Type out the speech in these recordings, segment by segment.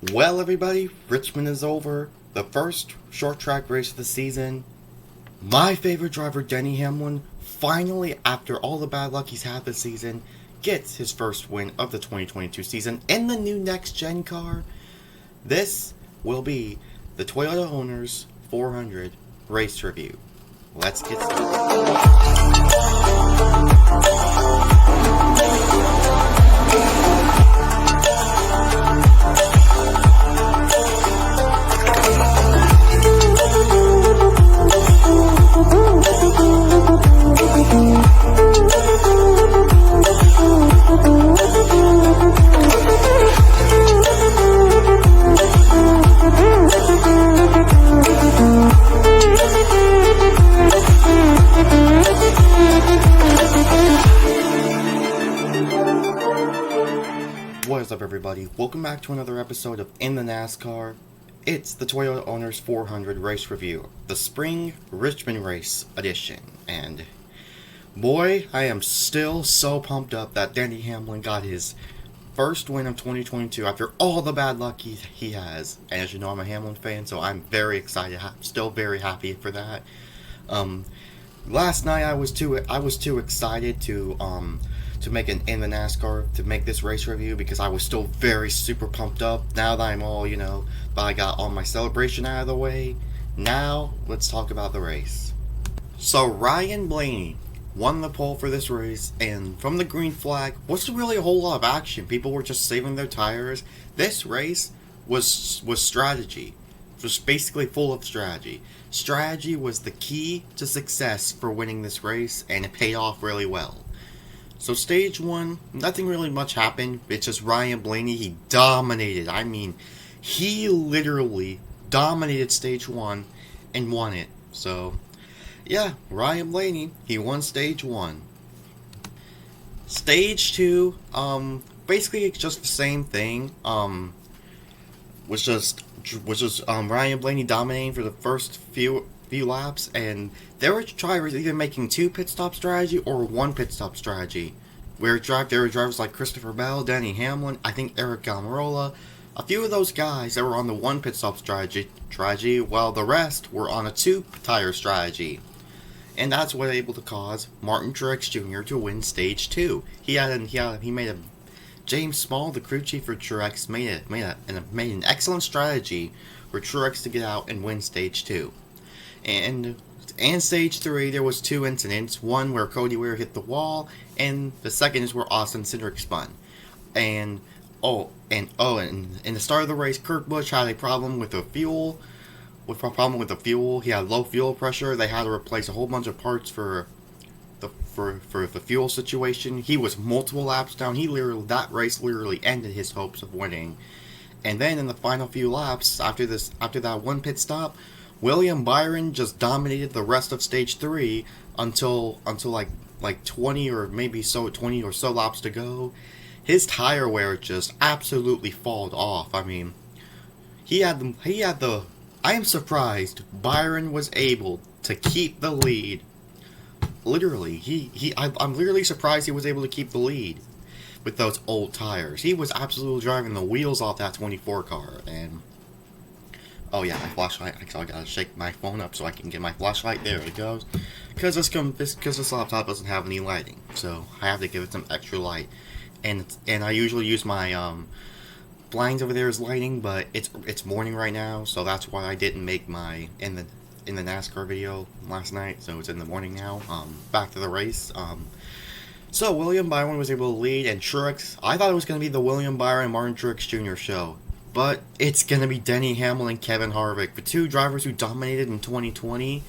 Well, everybody, Richmond is over. The first short track race of the season. My favorite driver, Denny Hamlin, finally, after all the bad luck he's had this season, gets his first win of the 2022 season in the new next-gen car. This will be the Toyota Owners 400 race review. Let's get started. What is up, everybody? Welcome back to another episode of In the NASCAR. It's the Toyota Owners 400 race review, the Spring Richmond Race edition. And boy, I am still so pumped up that Denny Hamlin got his first win of 2022 after all the bad luck he has. And as you know, I'm a Hamlin fan, so I'm very excited. Still very happy for that. Last night I was too excited to make an In the NASCAR, to make this race review, because I was still very super pumped up. Now that I'm all, that I got all my celebration out of the way, now let's talk about the race. So Ryan Blaney won the pole for this race, and from the green flag wasn't really a whole lot of action. People were just saving their tires. This race was strategy. It was basically full of strategy. Strategy was the key to success for winning this race, and it paid off really well. So stage one, nothing really much happened. It's just Ryan Blaney, he dominated. I mean, he literally dominated stage one and won it. So, yeah, Ryan Blaney, he won stage one. Stage two, basically it's just the same thing. Was just Ryan Blaney dominating for the first few laps, and there were drivers either making two pit stop strategy or one pit stop strategy. There were drivers like Christopher Bell, Denny Hamlin, I think Eric Almirola. A few of those guys that were on the one pit stop strategy, while the rest were on a two tire strategy. And that's what able to cause Martin Truex Jr. to win stage two. He made a James Small, the crew chief for Truex, made an excellent strategy for Truex to get out and win stage two. And stage three, there was two incidents. One where Cody Ware hit the wall, and the second is where Austin Cindric spun. And in the start of the race, Kurt Busch had a problem with the fuel. He had low fuel pressure. They had to replace a whole bunch of parts for the fuel situation. He was multiple laps down. That race literally ended his hopes of winning. And then in the final few laps, after that one pit stop, William Byron just dominated the rest of stage three until like 20 or so laps to go. His tire wear just absolutely falled off. I mean, I am surprised Byron was able to keep the lead. Literally, I'm literally surprised he was able to keep the lead with those old tires. He was absolutely driving the wheels off that 24 car. And oh yeah, my flashlight. I gotta shake my phone up so I can get my flashlight. There it goes. Because this laptop doesn't have any lighting, so I have to give it some extra light. And I usually use my blinds over there as lighting, but it's morning right now, so that's why I didn't make my in the NASCAR video last night. So it's in the morning now. Back to the race. So William Byron was able to lead, and Truex. I thought it was going to be the William Byron Martin Truex Jr. show. But it's going to be Denny Hamlin and Kevin Harvick, the two drivers who dominated in 2020.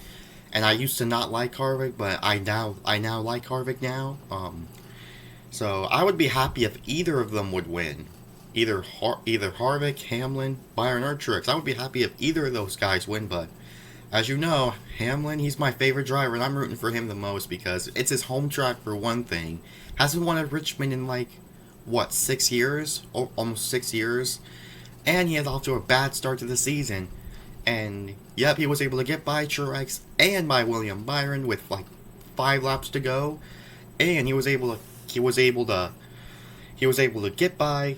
And I used to not like Harvick, but I now like Harvick now. So I would be happy if either of them would win. Either Harvick, Hamlin, Byron, or Truex. I would be happy if either of those guys win, but as you know, Hamlin, he's my favorite driver, and I'm rooting for him the most because it's his home track for one thing. Hasn't won at Richmond in 6 years? Almost 6 years. And he had off to a bad start to the season. And yep, he was able to get by Truex and by William Byron with 5 laps to go. And he was able to get by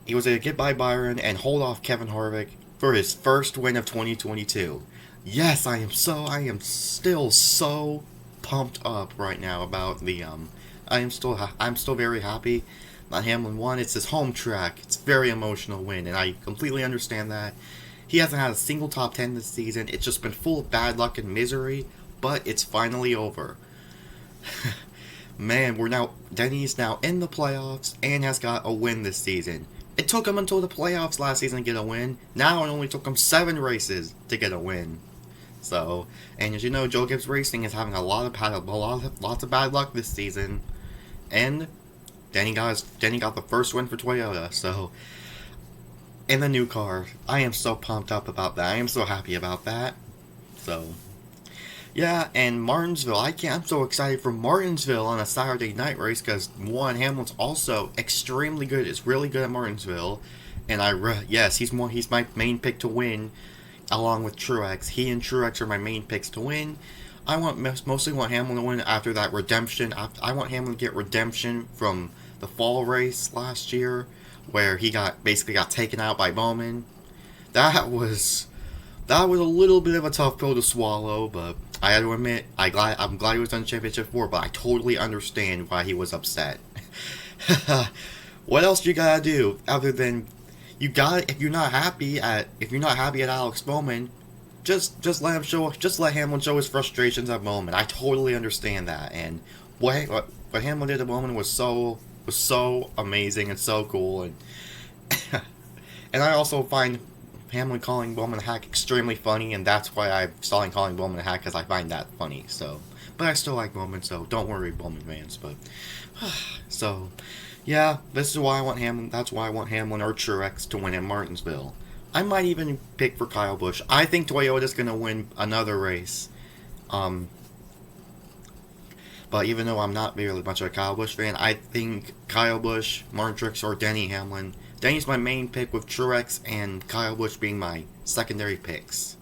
He was able to get by Byron and hold off Kevin Harvick for his first win of 2022. Yes, I am still so pumped up right now about the I'm still very happy that Hamlin won. It's his home track. It's a very emotional win, and I completely understand that. He hasn't had a single top 10 this season. It's just been full of bad luck and misery, but it's finally over. Man, Denny's now in the playoffs and has got a win this season. It took him until the playoffs last season to get a win. Now it only took him 7 races to get a win. So, and as you know, Joe Gibbs Racing is having lots of bad luck this season. And Denny got the first win for Toyota. So, in the new car, I am so pumped up about that. I am so happy about that. So, yeah, and Martinsville, I'm so excited for Martinsville on a Saturday night race because, one, Hamlin's also extremely good. It's really good at Martinsville. And yes, he's my main pick to win, along with Truex. He and Truex are my main picks to win. I mostly want Hamlin to win after that redemption. I want Hamlin to get redemption from the fall race last year, where he basically got taken out by Bowman. That was a little bit of a tough pill to swallow, but I had to admit, I'm glad he was on Championship 4, but I totally understand why he was upset. What else you gotta do other than if you're not happy at Alex Bowman, just let Hamlin show his frustrations at Bowman. I totally understand that, and what Hamlin did to Bowman was so amazing and so cool, and and I also find Hamlin calling Bowman a hack extremely funny, and that's why I'm starting calling Bowman a hack, because I find that funny. So, but I still like Bowman, so don't worry, Bowman fans. But so, yeah, this is why I want Hamlin. That's why I want Hamlin or Truex to win at Martinsville. I might even pick for Kyle Busch. I think Toyota's gonna win another race. But even though I'm not really much of a Kyle Busch fan, I think Kyle Busch, Martin Truex, or Denny Hamlin. Denny's my main pick, with Truex and Kyle Busch being my secondary picks.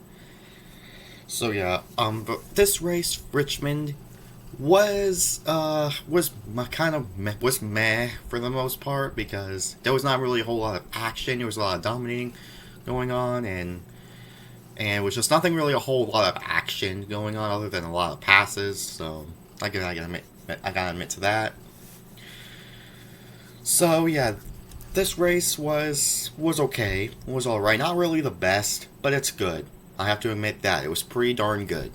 So yeah, but this race, Richmond, was meh for the most part, because there was not really a whole lot of action. There was a lot of dominating going on, and it was just nothing really a whole lot of action going on other than a lot of passes. So I gotta admit to that. So yeah, this race was okay. It was alright. Not really the best, but it's good. I have to admit that. It was pretty darn good.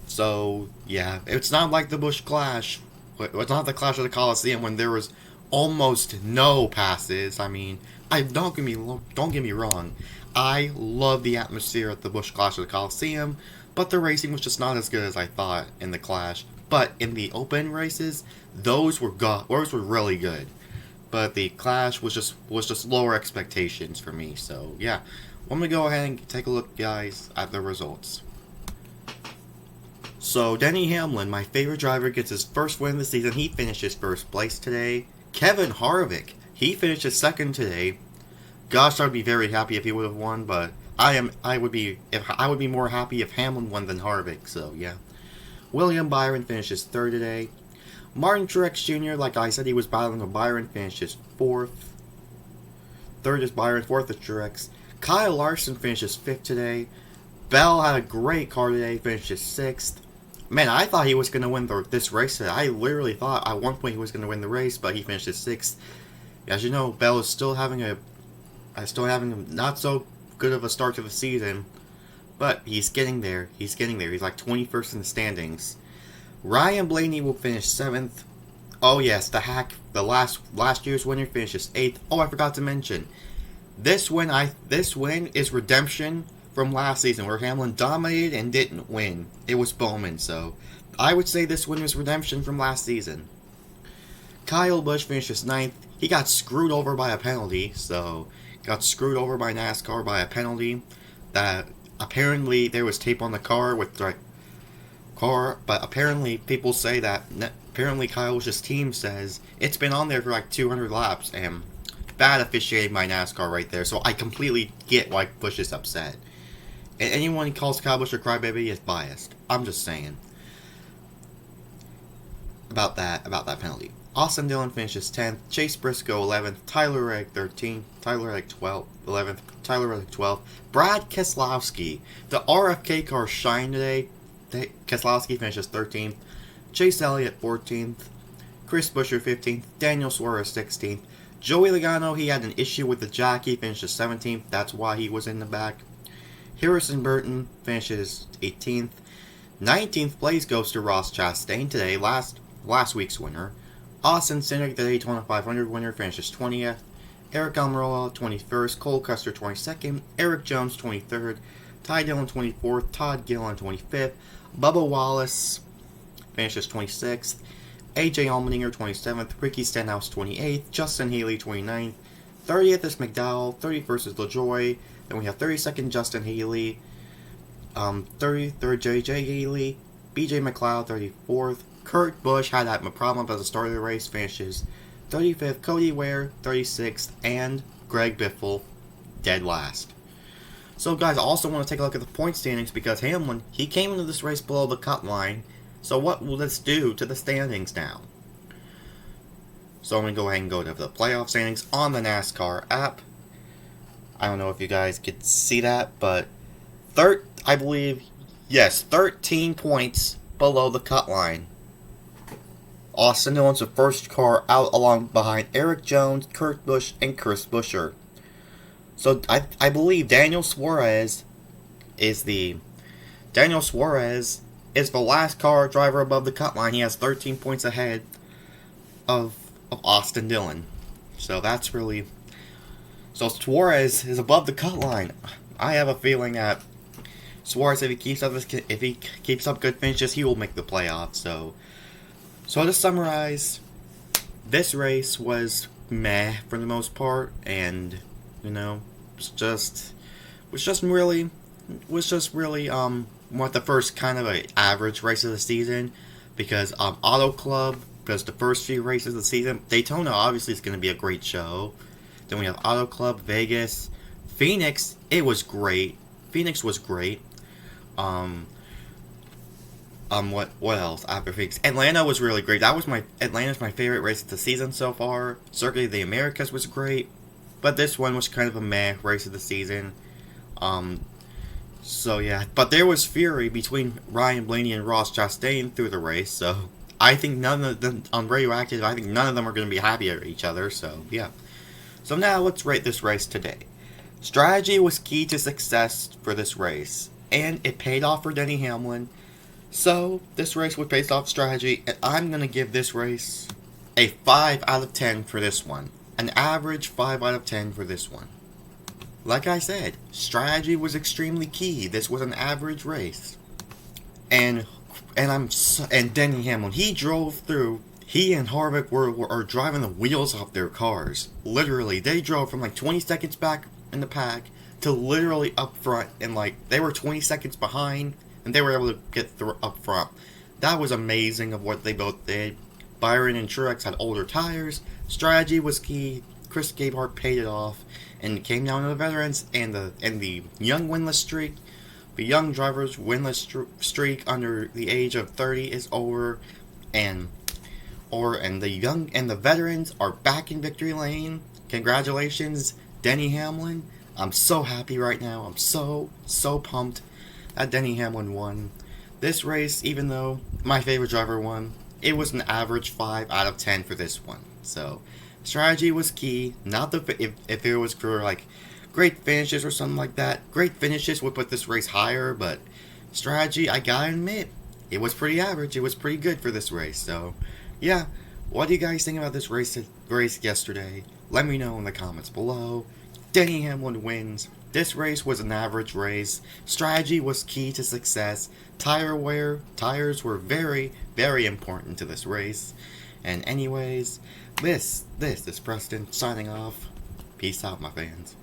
So, yeah, it's not like the Busch Clash. It's not the Clash of the Coliseum when there was almost no passes. I mean, don't get me wrong. I love the atmosphere at the Busch Clash of the Coliseum, but the racing was just not as good as I thought in the Clash. But in the open races, those were really good. But the Clash was just lower expectations for me. So yeah, I'm gonna go ahead and take a look, guys, at the results. So Denny Hamlin, my favorite driver, gets his first win of the season. He finishes first place today. Kevin Harvick, he finishes second today. Gosh, I'd be very happy if he would have won, but I would be more happy if Hamlin won than Harvick. So yeah. William Byron finishes third today. Martin Truex Jr., like I said, he was battling with Byron, finishes fourth. Third is Byron, fourth is Truex. Kyle Larson finishes fifth today. Bell had a great car today, finishes sixth. Man, I thought he was going to win this race today. I literally thought at one point he was going to win the race, but he finishes sixth. As you know, Bell is still having a not so good of a start to the season, but he's getting there. He's like 21st in the standings. Ryan Blaney will finish 7th. Oh yes, the last year's winner finishes 8th. Oh, I forgot to mention, this win is redemption from last season, where Hamlin dominated and didn't win. It was Bowman, so I would say this win was redemption from last season. Kyle Busch finishes 9th. He got screwed over by a penalty, so got screwed over by NASCAR by a penalty that apparently there was tape on the car but apparently people say that apparently Kyle Busch's team says it's been on there for like 200 laps, and bad officiating by NASCAR right there. So I completely get why Busch is upset. And anyone who calls Kyle Busch a crybaby is biased. I'm just saying about that penalty. Austin Dillon finishes 10th, Chase Briscoe 11th, Tyler Reddick 13th, Tyler Reddick 11th, Tyler Reddick 12th, Brad Keselowski. The RFK car shined today. Keselowski finishes 13th, Chase Elliott 14th, Chris Buescher 15th, Daniel Suarez 16th, Joey Logano, he had an issue with the jack, he finishes 17th, that's why he was in the back. Harrison Burton finishes 18th, 19th place goes to Ross Chastain today, last week's winner. Austin Cindric, the Daytona 500 winner, finishes 20th. Eric Almirola, 21st. Cole Custer, 22nd. Eric Jones, 23rd. Ty Dillon, 24th. Todd Gilliland, 25th. Bubba Wallace finishes 26th. AJ Allmendinger, 27th. Ricky Stenhouse, 28th. Justin Haley, 29th. 30th is McDowell. 31st is LaJoy. Then we have 32nd Justin Haley. 33rd JJ Haley. BJ McLeod, 34th. Kurt Busch had that problem at the start of the race, finishes 35th. Cody Ware, 36th. And Greg Biffle, dead last. So guys, I also want to take a look at the point standings because Hamlin, he came into this race below the cut line. So what will this do to the standings now? So I'm going to go ahead and go to the playoff standings on the NASCAR app. I don't know if you guys could see that, but I believe, yes, 13 points below the cut line. Austin Dillon's the first car out along behind Eric Jones, Kurt Busch, and Chris Buescher. So I believe Daniel Suarez is the last car driver above the cut line. He has 13 points ahead of Austin Dillon. So that's really... So Suarez is above the cut line. I have a feeling that Suarez, if he keeps up good finishes, he will make the playoffs. So to summarize, this race was meh for the most part, and was just really what the first kind of a average race of the season, because Auto Club, because the first few races of the season, Daytona obviously is going to be a great show. Then we have Auto Club, Vegas, Phoenix. It was great. Phoenix was great. What else after Phoenix? Atlanta was really great. Atlanta's my favorite race of the season so far. Circuit of the Americas was great, but this one was kind of a meh race of the season. So yeah, but there was fury between Ryan Blaney and Ross Chastain through the race. So I think none of them on Radioactive. I think none of them are going to be happy at each other. So yeah. So now let's rate this race today. Strategy was key to success for this race, and it paid off for Denny Hamlin. So, this race was based off strategy, and I'm going to give this race a 5 out of 10 for this one. An average 5 out of 10 for this one. Like I said, strategy was extremely key. This was an average race. And Denny Hamlin, he drove through. He and Harvick were driving the wheels off their cars. Literally, they drove from like 20 seconds back in the pack to literally up front, and they were 20 seconds behind, and they were able to get up front. That was amazing of what they both did. Byron and Truex had older tires. Strategy was key. Chris Gabehart paid it off, and it came down to the veterans and the young winless streak. The young drivers' winless streak under the age of 30 is over, and the veterans are back in victory lane. Congratulations, Denny Hamlin. I'm so happy right now. I'm so pumped that Denny Hamlin won this race, even though my favorite driver won. It was an average 5 out of 10 for this one. So, strategy was key. Not if there was great finishes or something like that. Great finishes would put this race higher, but strategy, I gotta admit, it was pretty average. It was pretty good for this race. So, yeah. What do you guys think about this race yesterday? Let me know in the comments below. Denny Hamlin wins. This race was an average race. Strategy was key to success. Tires were very, very important to this race. And anyways, this is Preston signing off. Peace out, my fans.